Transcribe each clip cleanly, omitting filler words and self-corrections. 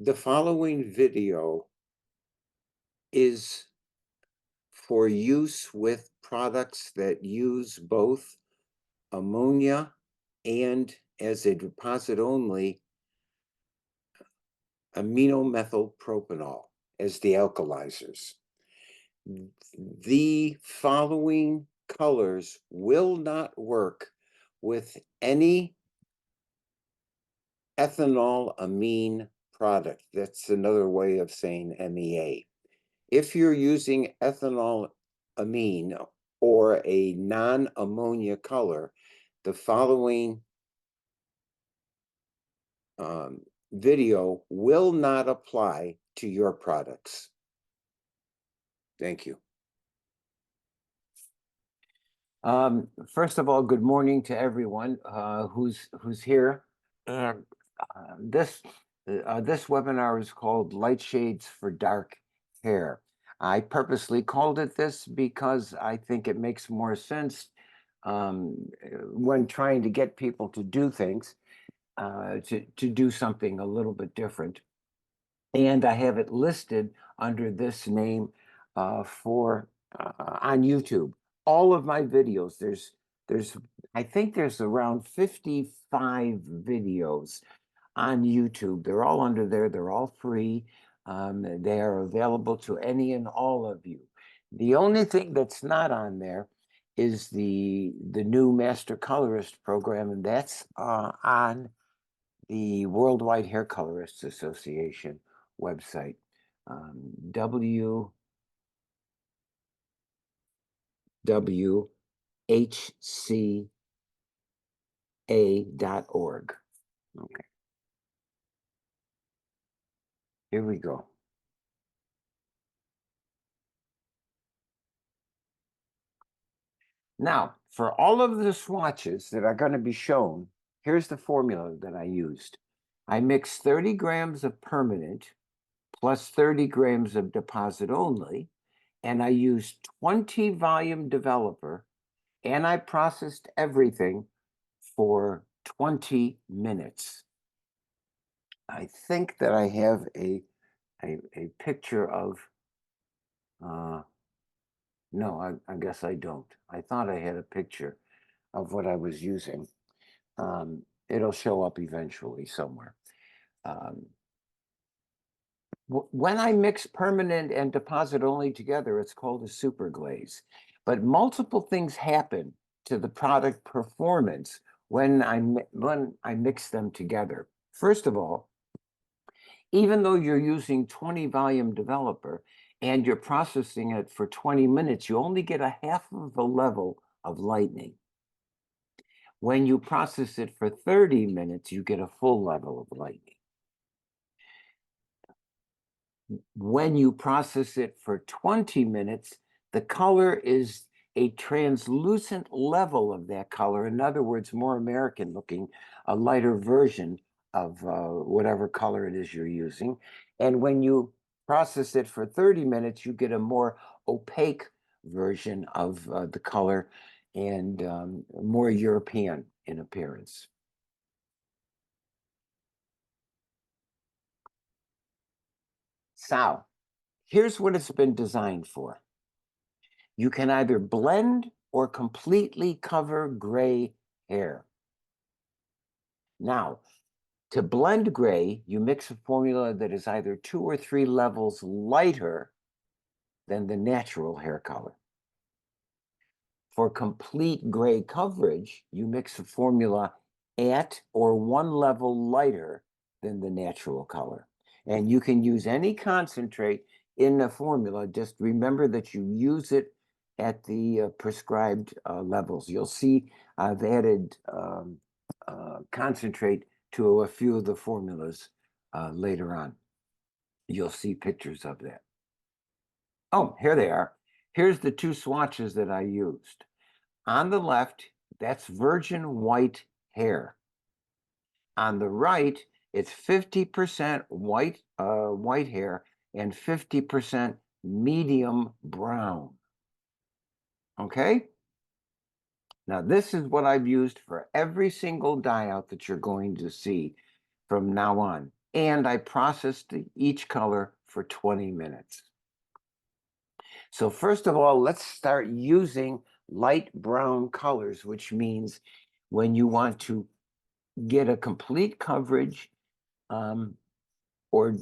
The following video is for use with products that use both ammonia and, as a deposit only, aminomethylpropanol as the alkalizers. The following colors will not work with any ethanol amine product. That's another way of saying MEA. If you're using ethanol amine or a non-ammonia color, the following video will not apply to your products. Thank you. First of all, good morning to everyone who's here. And this webinar is called Light Shades for Dark Hair. I purposely called it this because I think it makes more sense when trying to get people to do things, to do something a little bit different. And I have it listed under this name for on YouTube. All of my videos, I think there's around 55 videos on YouTube. They're all under there. They're all free. They are available to any and all of you. The only thing that's not on there is the new Master Colorist program, and that's on the Worldwide Hair Colorists Association website, www.hca.org. Okay. Here we go. Now, for all of the swatches that are going to be shown, here's the formula that I used. I mixed 30 grams of permanent plus 30 grams of deposit only, and I used 20 volume developer, and I processed everything for 20 minutes. I think that I have a picture of, no, I guess I don't. I thought I had a picture of what I was using. It'll show up eventually somewhere. When I mix permanent and deposit only together, it's called a super glaze. But multiple things happen to the product performance when I mix them together. First of all, even though you're using 20 volume developer and you're processing it for 20 minutes, you only get a half of the level of lightening. When you process it for 30 minutes, you get a full level of lightening. When you process it for 20 minutes, the color is a translucent level of that color. In other words, more American looking, a lighter version of whatever color it is you're using. And when you process it for 30 minutes, you get a more opaque version of the color and more European in appearance. So here's what it's been designed for. You can either blend or completely cover gray hair. Now, to blend gray, you mix a formula that is either 2 or 3 levels lighter than the natural hair color. For complete gray coverage, you mix a formula at or 1 level lighter than the natural color. And you can use any concentrate in the formula. Just remember that you use it at the prescribed levels. You'll see I've added concentrate to a few of the formulas later on. You'll see pictures of that. Oh, here they are. Here's the 2 swatches that I used. On the left, that's virgin white hair. On the right, it's 50% white hair and 50% medium brown. Okay? Now, this is what I've used for every single dye out that you're going to see from now on. and I processed each color for 20 minutes. So first of all, let's start using light brown colors, which means when you want to get a complete coverage um, or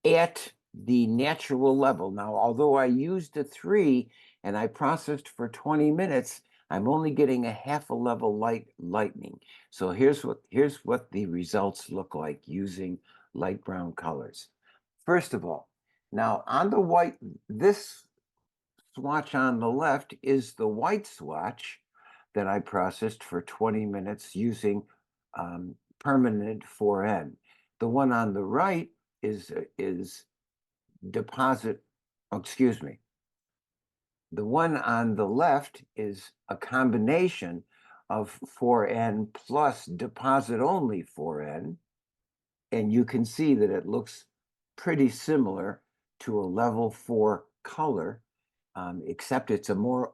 at the natural level. Now, although I used a 3 and I processed for 20 minutes, I'm only getting a half a level lightning. So here's what the results look like using light brown colors. First of all, now on the white, this swatch on the left is the white swatch that I processed for 20 minutes using permanent 4N. The one on the right is deposit, oh, excuse me. The one on the left is a combination of 4N plus deposit only 4N. And you can see that it looks pretty similar to a level 4 color, except it's a more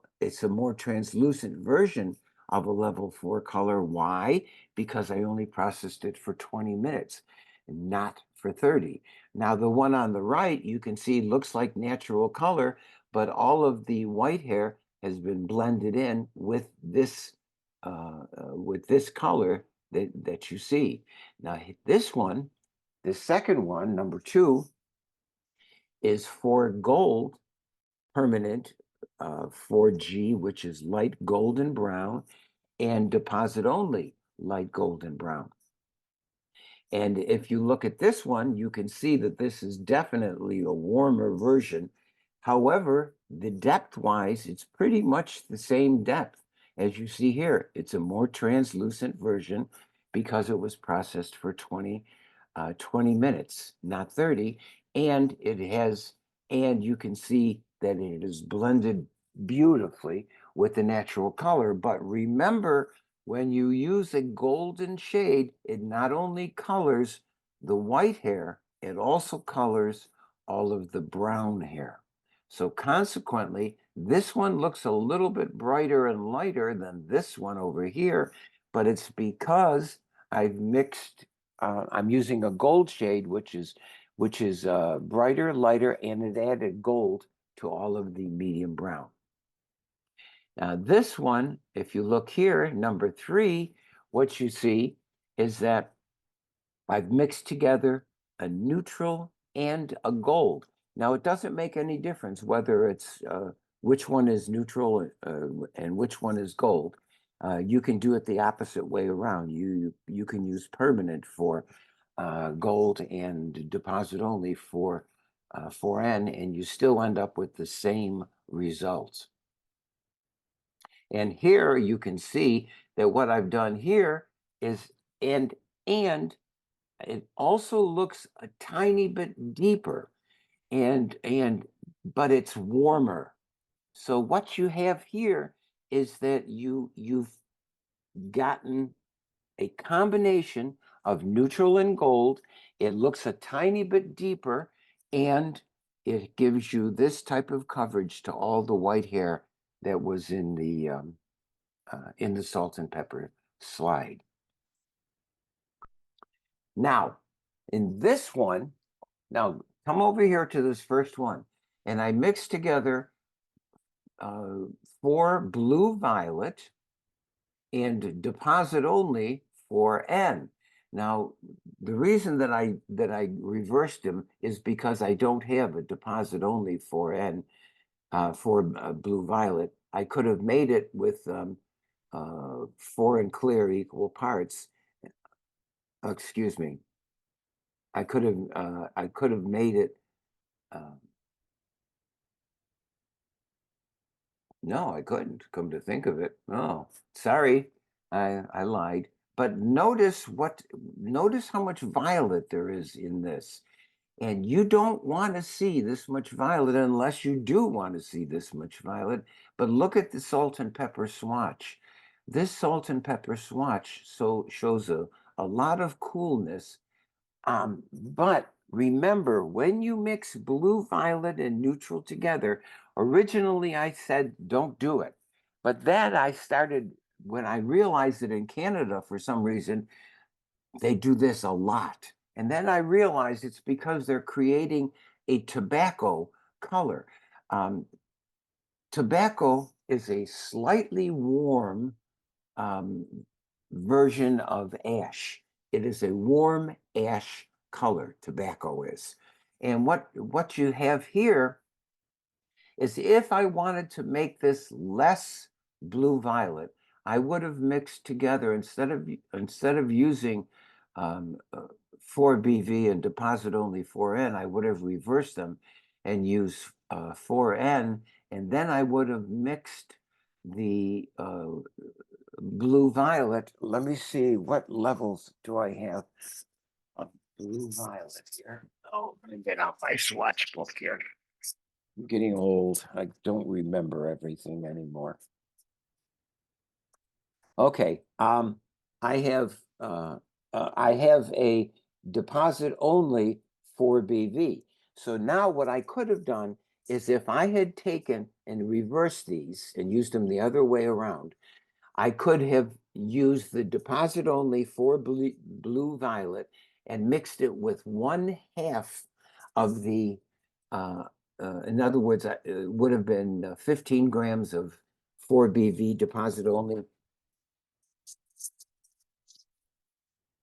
translucent version of a level 4 color. Why? Because I only processed it for 20 minutes, not for 30. Now the one on the right, you can see looks like natural color, but all of the white hair has been blended in with this color that you see. Now this one, the second one, number 2, is for gold permanent 4G, which is light golden brown, and deposit only light golden brown. And if you look at this one, you can see that this is definitely a warmer version. However, the depth-wise, it's pretty much the same depth as you see here. It's a more translucent version because it was processed for 20 minutes, not 30. And you can see that it is blended beautifully with the natural color. But remember, when you use a golden shade, it not only colors the white hair, it also colors all of the brown hair. So consequently, this one looks a little bit brighter and lighter than this one over here, but it's because I've mixed, I'm using a gold shade, which is brighter, lighter, and it added gold to all of the medium brown. Now this one, if you look here, number 3, what you see is that I've mixed together a neutral and a gold. Now it doesn't make any difference whether it's which one is neutral and which one is gold. You can do it the opposite way around. You can use permanent for gold and deposit only for 4N, and you still end up with the same results. And here you can see that what I've done here is, and it also looks a tiny bit deeper, but it's warmer. So what you have here is that you've gotten a combination of neutral and gold. It looks a tiny bit deeper, and it gives you this type of coverage to all the white hair that was in the salt and pepper slide. Now, in this one, now come over here to this first one, and I mixed together 4 blue violet and deposit only 4N. Now, the reason that I reversed them is because I don't have a deposit only 4N for blue violet. I could have made it with 4 and clear equal parts. Excuse me. I could have made it. No, I couldn't. Come to think of it. Oh, sorry, I lied. But notice how much violet there is in this. And you don't want to see this much violet unless you do want to see this much violet. But look at the salt and pepper swatch. This salt and pepper swatch shows a lot of coolness. But remember, when you mix blue, violet, and neutral together, originally I said don't do it. But then I started, when I realized that in Canada, for some reason, they do this a lot. And then I realized it's because they're creating a tobacco color. Tobacco is a slightly warm um, version of ash. It is a warm ash color, tobacco is. And what you have here is if I wanted to make this less blue violet, I would have mixed together instead of using 4BV and deposit only 4N, I would have reversed them and used 4N, and then I would have mixed the blue violet. Let me see, what levels do I have of blue violet here? Oh, let me get out my swatch book here. I'm getting old. I don't remember everything anymore. Okay. I have a deposit only for BV. So now what I could have done is if I had taken and reversed these and used them the other way around, I could have used the deposit only for blue violet and mixed it with 1/2 of the, in other words, it would have been 15 grams of 4BV deposit only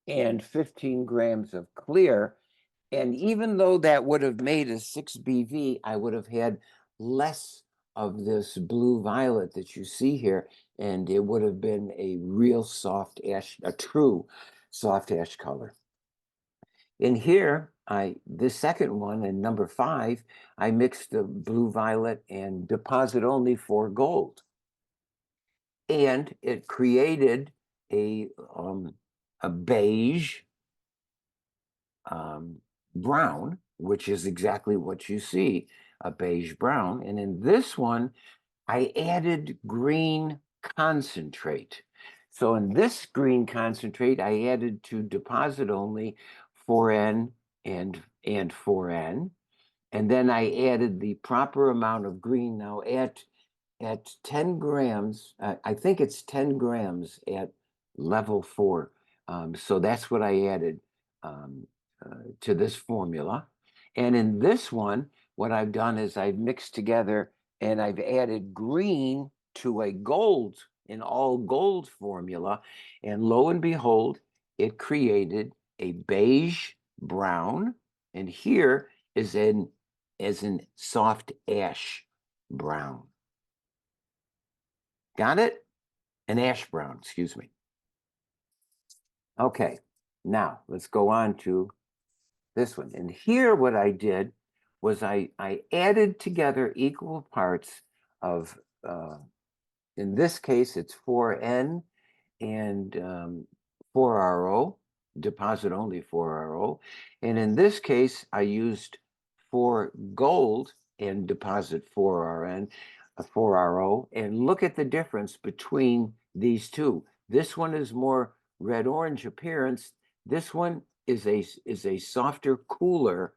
and 15 grams of clear. And even though that would have made a 6BV, I would have had less of this blue violet that you see here, and it would have been a real soft ash, a true soft ash color. In here, this second one, in number 5, I mixed the blue violet and deposit only for gold. And it created a beige brown, which is exactly what you see, a beige brown. And in this one, I added green concentrate. So in this green concentrate, I added to deposit only 4N and 4N. And then I added the proper amount of green. Now at 10 grams, I think it's 10 grams at level 4. So that's what I added um, to this formula. And in this one, what I've done is I've mixed together and I've added green to a gold, an all gold formula. And lo and behold, it created a beige brown. And here is an soft ash brown. Got it? An ash brown, excuse me. Okay, now let's go on to this one. And here what I did was I added together equal parts of, in this case, it's 4N and 4RO, deposit only 4RO. And in this case, I used 4 gold and deposit 4RN, 4RO. And look at the difference between these two. This one is more red-orange appearance. This one is a softer, cooler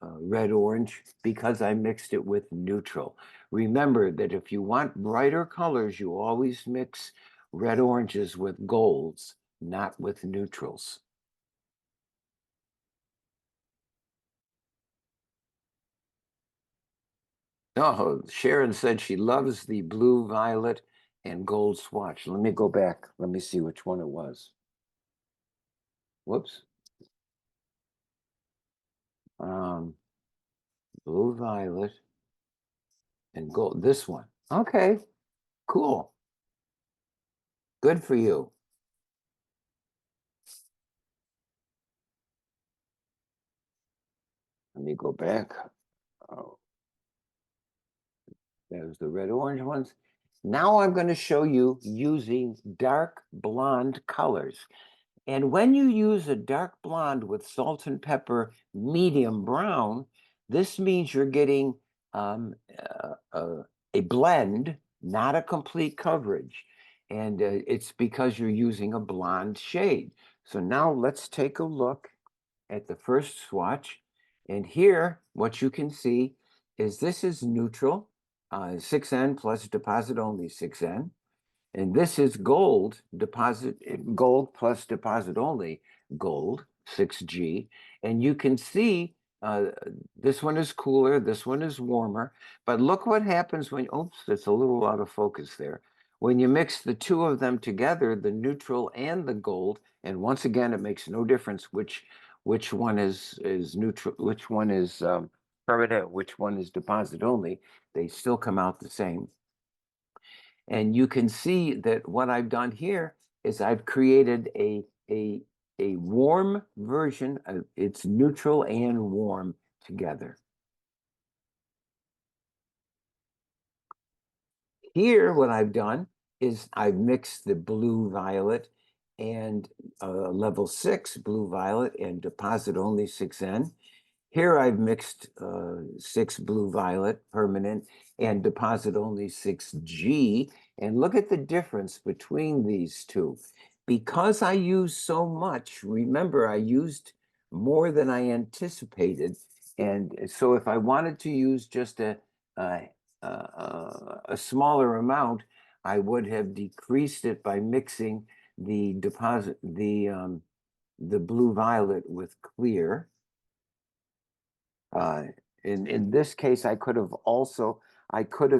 red-orange because I mixed it with neutral. Remember that if you want brighter colors, you always mix red oranges with golds, not with neutrals. Oh, Sharon said she loves the blue, violet, and gold swatch. Let me go back. Let me see which one it was. Whoops. Blue, violet, and gold. This one. Okay, cool. Good for you. Let me go back. Oh, there's the red orange ones. Now I'm going to show you using dark blonde colors. And when you use a dark blonde with salt and pepper medium brown, this means you're getting a blend, not a complete coverage. And it's because you're using a blonde shade. So now let's take a look at the first swatch. And here, what you can see is this is neutral, 6N plus deposit only 6N. And this is gold, deposit gold plus deposit only gold. 6G, and you can see this one is cooler, this one is warmer, but look what happens when, oops, it's a little out of focus there. When you mix the two of them together, the neutral and the gold, and once again, it makes no difference which one is neutral, which one is permanent, which one is deposit only. They still come out the same. And you can see that what I've done here is I've created a warm version of it's neutral and warm together. Here, what I've done is I've mixed the blue violet and level 6 blue violet and deposit only 6N. Here I've mixed 6 blue violet permanent and deposit only 6G. And look at the difference between these two. Because I used so much, remember I used more than I anticipated. And so if I wanted to use just a smaller amount, I would have decreased it by mixing the blue violet with clear. In this case, I could have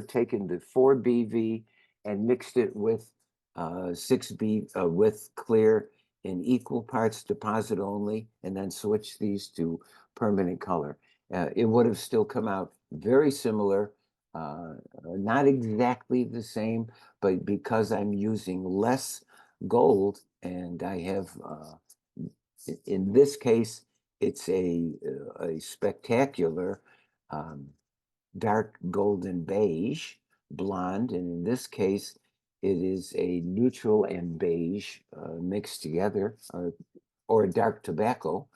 taken the 4BV and mixed it with 6B with clear in equal parts deposit only, and then switch these to permanent color. It would have still come out very similar, not exactly the same, but because I'm using less gold and I have, in this case, it's a spectacular dark golden beige blonde, and in this case, it is a neutral and beige mixed together, or a dark tobacco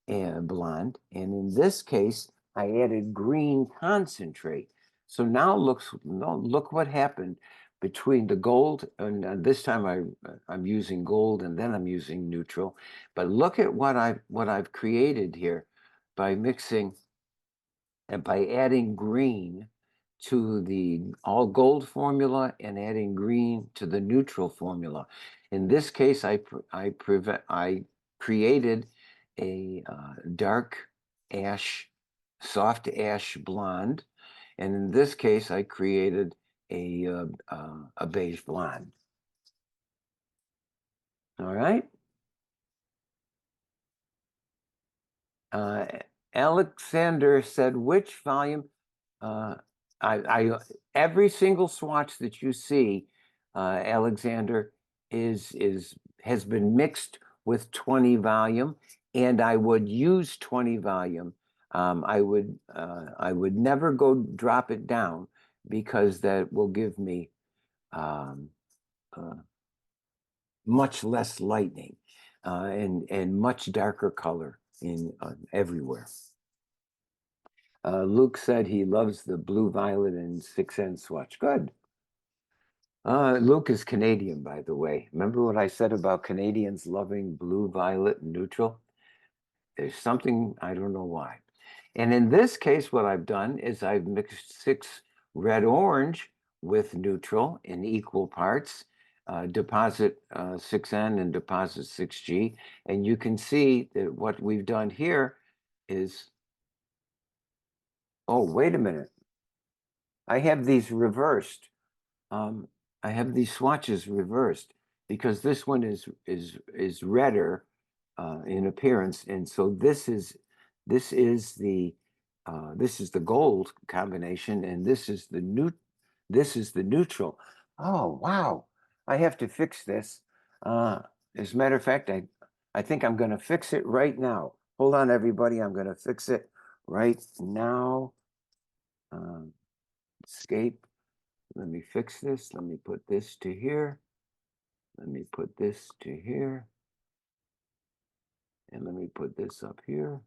and blonde. And in this case, I added green concentrate. So now look what happened between the gold, and this time I'm using gold and then I'm using neutral. But look at what I've created here by mixing and by adding green to the all gold formula and adding green to the neutral formula. In this case, I created a dark ash, soft ash blonde, and in this case, I created a beige blonde. All right. Uh, Alexander said, which volume? Uh, every single swatch that you see, Alexander, has been mixed with 20 volume, and I would use 20 volume. I would never go drop it down because that will give me um, uh, much less lightning and much darker color in everywhere. Luke said he loves the blue violet and 6N swatch. Good. Luke is Canadian, by the way. Remember what I said about Canadians loving blue, violet, and neutral? There's something, I don't know why. And in this case, what I've done is I've mixed 6 red orange with neutral in equal parts, deposit 6N and deposit 6G. And you can see that what we've done here is, oh, wait a minute. I have these reversed. Um, I have these swatches reversed because this one is redder in appearance, and so this is the gold combination, and this is the neutral. Oh wow! I have to fix this. As a matter of fact, I think I'm going to fix it right now. Hold on, everybody. I'm going to fix it right now. Escape. Let me fix this. Let me put this to here. Let me put this to here. And let me put this up here.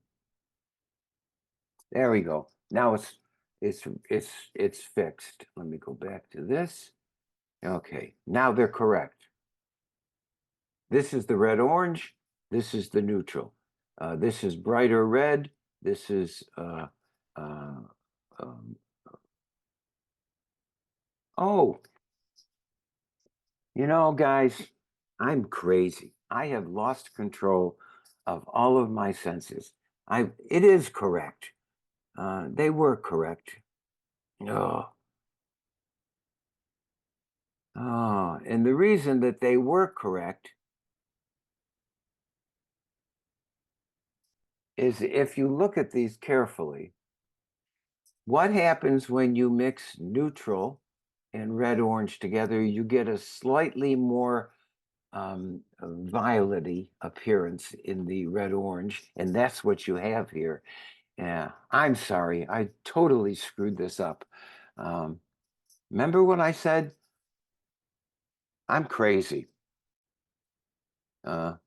There we go. Now it's fixed. Let me go back to this. Okay, now they're correct. This is the red orange. This is the neutral. This is brighter red. This is um, oh, you know, guys, I'm crazy. I have lost control of all of my senses. It is correct. They were correct. Oh, and the reason that they were correct is if you look at these carefully, what happens when you mix neutral and red orange together? You get a slightly more violet-y appearance in the red orange, and that's what you have here. Yeah, I'm sorry, I totally screwed this up. Remember what I said? I'm crazy. 6RO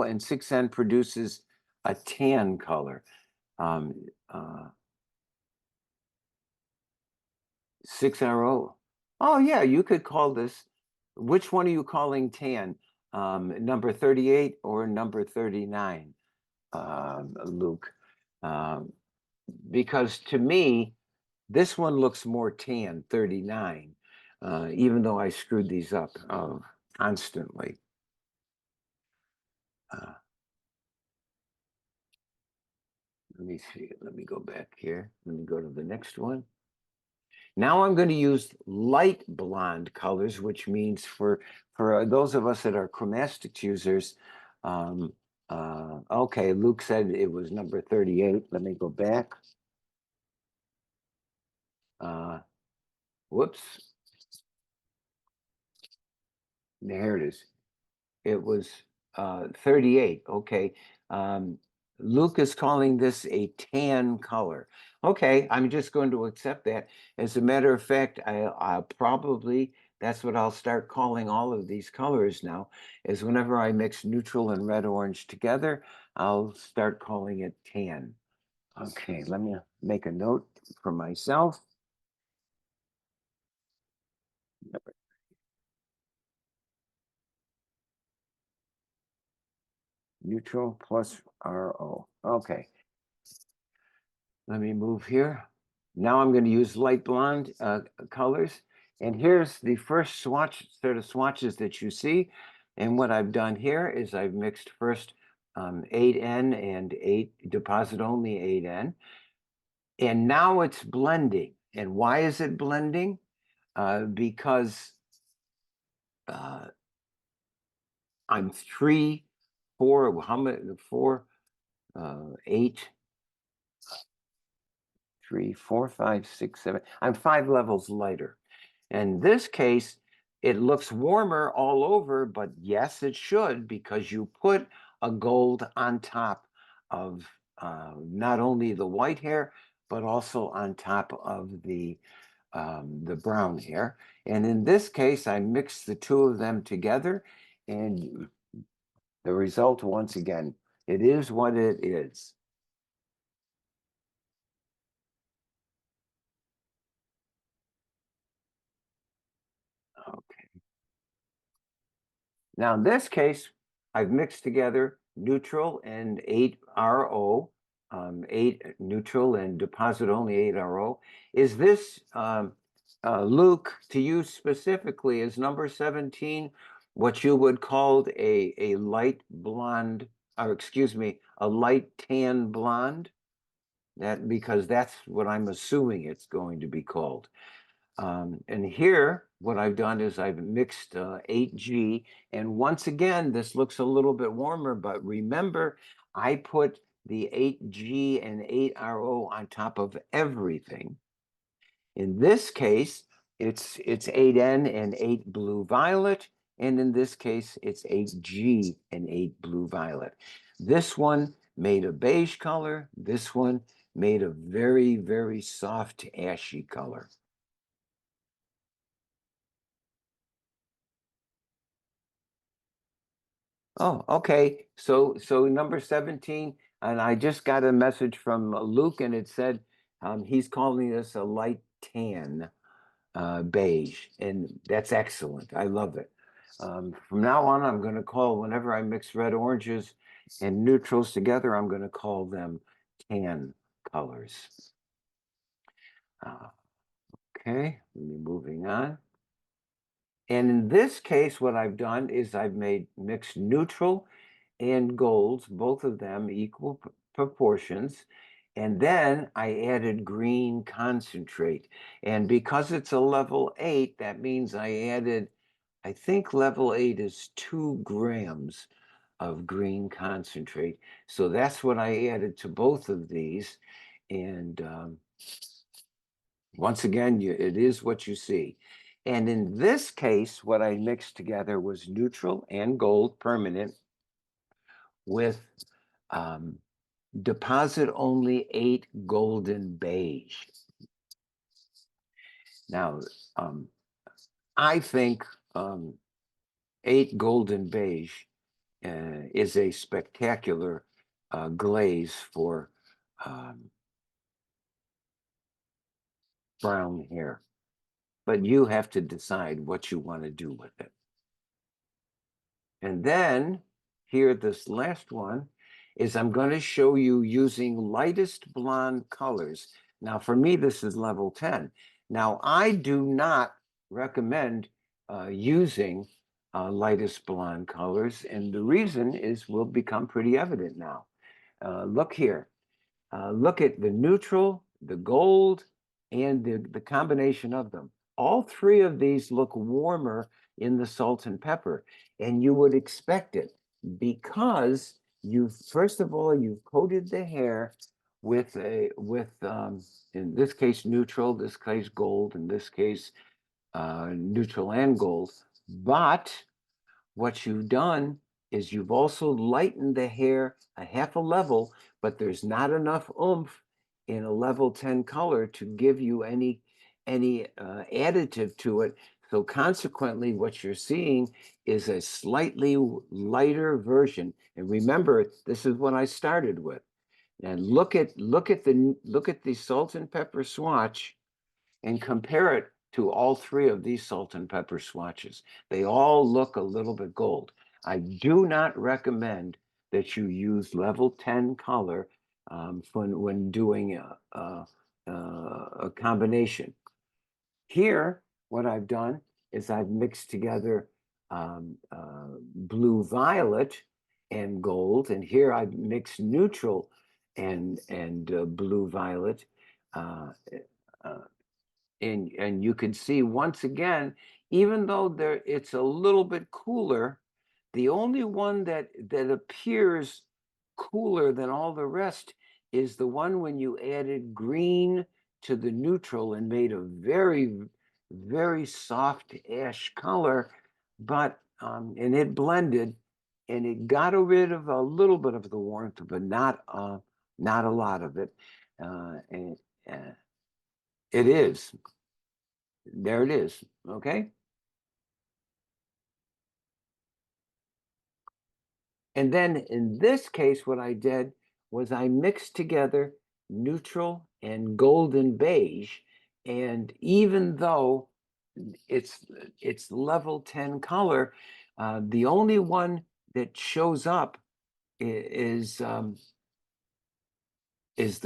and 6N produces a tan color. Um, uh, 6RO. Oh yeah, you could call this. Which one are you calling tan? Number 38 or number 39, Luke? Um, because to me, this one looks more tan, 39, even though I screwed these up constantly. Uh, Let me see. Let me go back here. Let me go to the next one. Now I'm going to use light blonde colors, which means for those of us that are chromastics users, okay, Luke said it was number 38. Let me go back. Whoops. There it is. It was 38. Okay. Um, Luke is calling this a tan color. Okay, I'm just going to accept that. As a matter of fact, I probably, that's what I'll start calling all of these colors now, is whenever I mix neutral and red orange together, I'll start calling it tan. Okay, let me make a note for myself. Neutral plus RO. Okay. Let me move here. Now I'm going to use light blonde colors. And here's the first set of swatches that you see. And what I've done here is I've mixed first 8N and 8 deposit only 8N. And now it's blending. And why is it blending? Because I'm 3, 4, how many? 4, 8, 3, 4, 5, 6, 7. I'm 5 levels lighter. In this case, it looks warmer all over, but yes, it should, because you put a gold on top of not only the white hair, but also on top of the brown hair. And in this case, I mixed the two of them together, and the result, once again, it is what it is. Okay. Now, in this case, I've mixed together neutral and 8RO, 8 neutral and deposit only 8RO. Is this, Luke, to you specifically, is number 17 what you would call a light blonde, or excuse me, a light tan blonde? Because that's what I'm assuming it's going to be called. And here, what I've done is I've mixed 8G. And once again, this looks a little bit warmer, but remember, I put the 8G and 8RO on top of everything. In this case, it's 8N and 8 blue violet. And in this case, it's 8G and 8 blue violet. This one made a beige color. This one made a very, very soft ashy color. Oh, okay. So number 17, and I just got a message from Luke, and it said he's calling this a light tan beige, and that's excellent. I love it. From now on, I'm going to call whenever I mix red oranges and neutrals together, I'm going to call them tan colors. Uh, okay, let me moving on. And in this case, what I've done is I've mixed neutral and golds, both of them equal proportions. And then I added green concentrate. And because it's a level 8, that means I added, I think level 8 is 2 grams of green concentrate. So that's what I added to both of these. And once again, it is what you see. And in this case, what I mixed together was neutral and gold permanent with um, deposit only 8 golden beige. Now, I think 8 golden beige is a spectacular glaze for um, brown hair, but you have to decide what you want to do with it. And then here, this last one is I'm going to show you using lightest blonde colors. Now, for me, this is level 10. Now, I do not recommend using lightest blonde colors, and the reason is will become pretty evident now. Look here. Look at the neutral, the gold, and the combination of them. All three of these look warmer in the salt and pepper, and you would expect it because first of all, you've coated the hair with in this case neutral, this case gold, in this case neutral and gold. But what you've done is you've also lightened the hair a half a level, but there's not enough oomph in a level 10 color to give you any additive to it. So consequently, what you're seeing is a slightly lighter version. And remember, this is what I started with. And look at the salt and pepper swatch and compare it to all three of these salt and pepper swatches. They all look a little bit gold. I do not recommend that you use level 10 color when doing a combination. Here, what I've done is I've mixed together blue violet and gold, and here I've mixed neutral and blue violet. Uh, uh, and you can see once again, even though it's a little bit cooler, the only one that appears cooler than all the rest is the one when you added green to the neutral and made a very, very soft ash color, but and it blended and it got rid of a little bit of the warmth, but not a lot of it. And it is. There it is. Okay. And then in this case, what I did was I mixed together neutral and golden beige. And even though it's level 10 color, the only one that shows up is the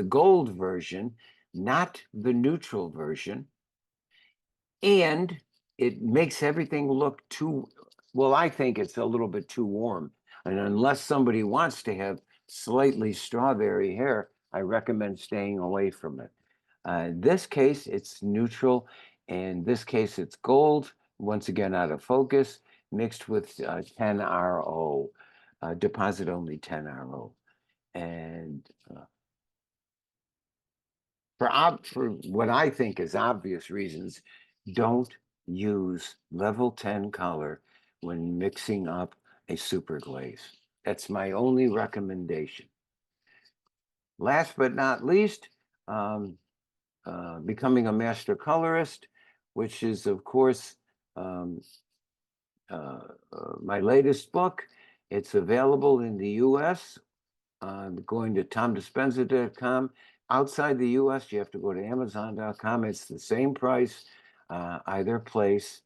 gold version, not the neutral version. And it makes everything look too, well, I think it's a little bit too warm. And unless somebody wants to have slightly strawberry hair, I recommend staying away from it. In this case, it's neutral. In this case, it's gold, once again out of focus, mixed with 10RO, deposit only 10RO. And for what I think is obvious reasons, don't use level 10 color when mixing up a super glaze. That's my only recommendation. Last but not least, becoming a master colorist, which is, of course, my latest book. It's available in the US, going to tomdispenza.com. Outside the US, you have to go to amazon.com. It's the same price, either place.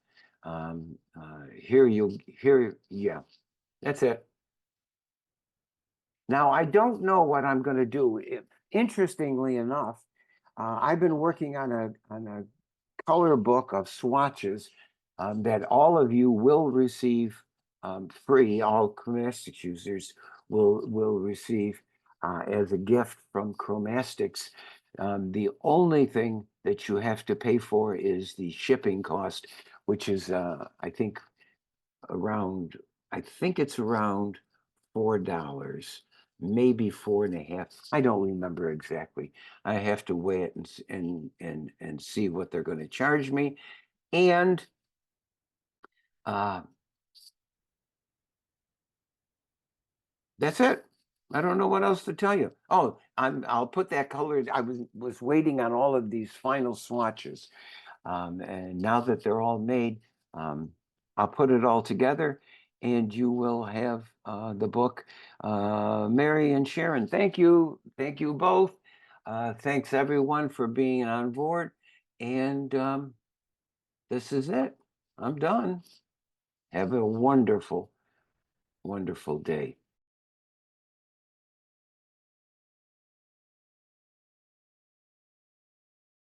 Yeah, that's it. Now, I don't know what I'm going to do. Interestingly enough, I've been working on a color book of swatches that all of you will receive free. All Chromastics users will receive as a gift from Chromastics. The only thing that you have to pay for is the shipping cost, which is around I think it's around $4, maybe 4.5. I don't remember exactly. I have to weigh it and see what they're going to charge me. And uh, that's it. I don't know what else to tell you. Oh, I'll put that color. I was waiting on all of these final swatches. And now that they're all made, um, I'll put it all together and you will have the book. Mary and Sharon, thank you. Thank you both. Thanks everyone for being on board. And this is it. I'm done. Have a wonderful, wonderful day.